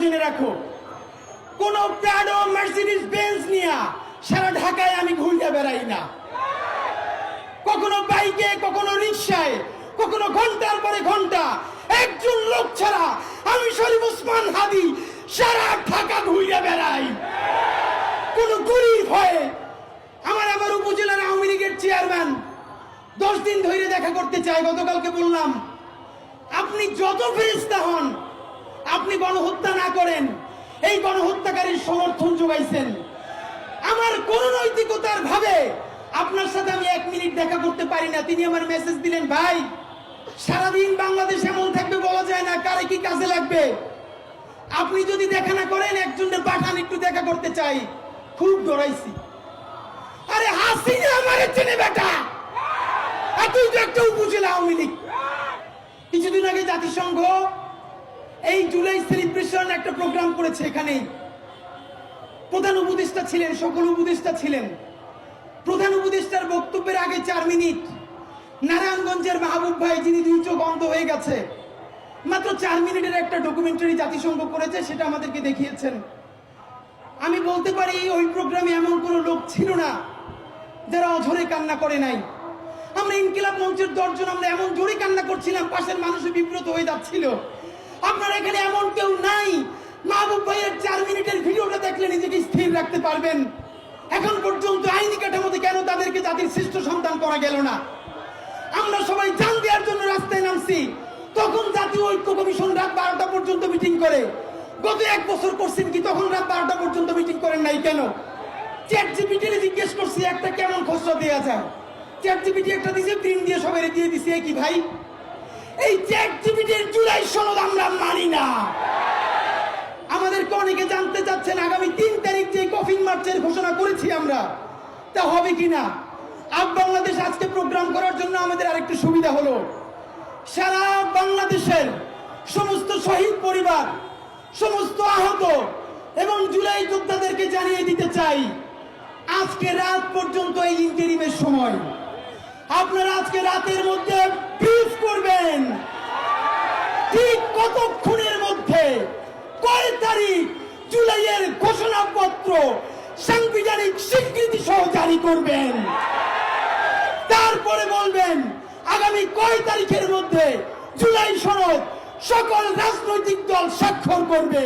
জেনে রাখো, কোন প্রাডো মার্সিডিজ বেঞ্জ নিয়ে সারা ঢাকায় আমি ঘুরে বেড়াই না। কখনো বাইকে, কখনো রিক্সায়, কখনো ঘন্টার পরে ঘন্টা একজন লোক ছাড়া আমি শরীফ ওসমান হাদি সারা ঢাকা ঘুরে বেড়াই কোন গরিব হয়ে। আমার উপজেলার আওয়ামী লীগের চেয়ারম্যান 10 দিন ধরে দেখা করতে চাই। গতকালকে বললাম, আপনি যত ফেরেশতা হন, আপনি গণহত্যা না করেন, এই গণহত্যাকারীর সমর্থন যোগাইছেন। আমার কোন নৈতিকতার ভাবে আপনার সাথে আমি 1 মিনিট দেখা করতে পারি না। তিনি আমার মেসেজ দিলেন, ভাই সারাদিন বাংলাদেশ এমন থাকবে বলা যায় না, কারে কি কাজে লাগবে। আপনি যদি দেখা না করেন, একজনের পাঠান একটু দেখা করতে চাই। খুব ডরাইছি। আরে হাসিনা আমারে চেনে বেটা, তুই তো একটা উপজেলা আওয়ামী লীগ। কিছুদিন আগে জাতিসংঘ এই জুলাই সেলিব্রেশন একটা প্রোগ্রাম করেছে। এখানে প্রধান উপদেষ্টা ছিলেন, সকল উপদেষ্টা ছিলেন। প্রধান উপদেষ্টার বক্তব্যের আগে 4 মিনিট নারায়ণগঞ্জের মাহবুব ভাই, যিনি 2 চোখ অন্ধ হয়ে গেছে, মাত্র 4 মিনিটের একটা ডকুমেন্টারি জাতিসংঘ করেছে, সেটা আমাদেরকে দেখিয়েছেন। আমি বলতে পারি ওই প্রোগ্রামে এমন কোনো লোক ছিল না যারা অঝরে কান্না করে নাই। আমরা ইনকিলাব মঞ্চের 10 জন আমরা এমন জোরে কান্না করছিলাম, পাশের মানুষ বিব্রত হয়ে যাচ্ছিল। আপনারা এখানে এমন কেউ নাই মাহবুব ভাইয়ের 4 মিনিটের ভিডিওটা দেখলে নিজেকে স্থির রাখতে পারবেন। এখন পর্যন্ত আইনি কাঠামোতে কেন তাদেরকে জাতির শ্রেষ্ঠ সন্তান করা গেল না? আমরা সবাই জান দেওয়ার জন্য রাস্তায় নামছি, তখন জাতীয় ঐক্য কমিশন রাত 12টা পর্যন্ত মিটিং করে। গত 1 বছর করছেন কি, তখন রাত 12টা পর্যন্ত মিটিং করেন নাই কেন? চ্যাটজিপিটি জিজ্ঞেস করছি একটা কেমন খসড়া দেওয়া যায়, চ্যাটজিপিটি একটা দিয়েছে, প্রিন্ট দিয়ে সবাই দিয়ে দিছে। কি ভাই, এই চ্যাটজিপিটির জুলাই সনদ আমরা মানি না। আমাদেরকে অনেকে জানতে চাচ্ছেন আগামী 3 তারিখ যে কফিন মার্চের ঘোষণা করেছি আমরা, তা হবে কিনা। আপ বাংলাদেশ আজকে প্রোগ্রাম করার জন্য আমাদের আরেকটু সুবিধা হলো, সারা বাংলাদেশের সমস্ত শহীদ পরিবার, সমস্ত আহত এবং জুলাই যোদ্ধাদেরকে জানিয়ে দিতে চাই, আজকে রাত পর্যন্ত এই ইন্টারিমের সময়। আপনারা আজকে রাতের মধ্যে ব্রিফ করবেন ঠিক কতক্ষণের মধ্যে কয় তারিখ জুলাইয়ের ঘোষণাপত্র সাংবিধানিক স্বীকৃতি সহ জারি করবেন। তারপরে বলবেন আগামী কয় তারিখের মধ্যে জুলাই সনদ সকল রাজনৈতিক দল স্বাক্ষর করবে।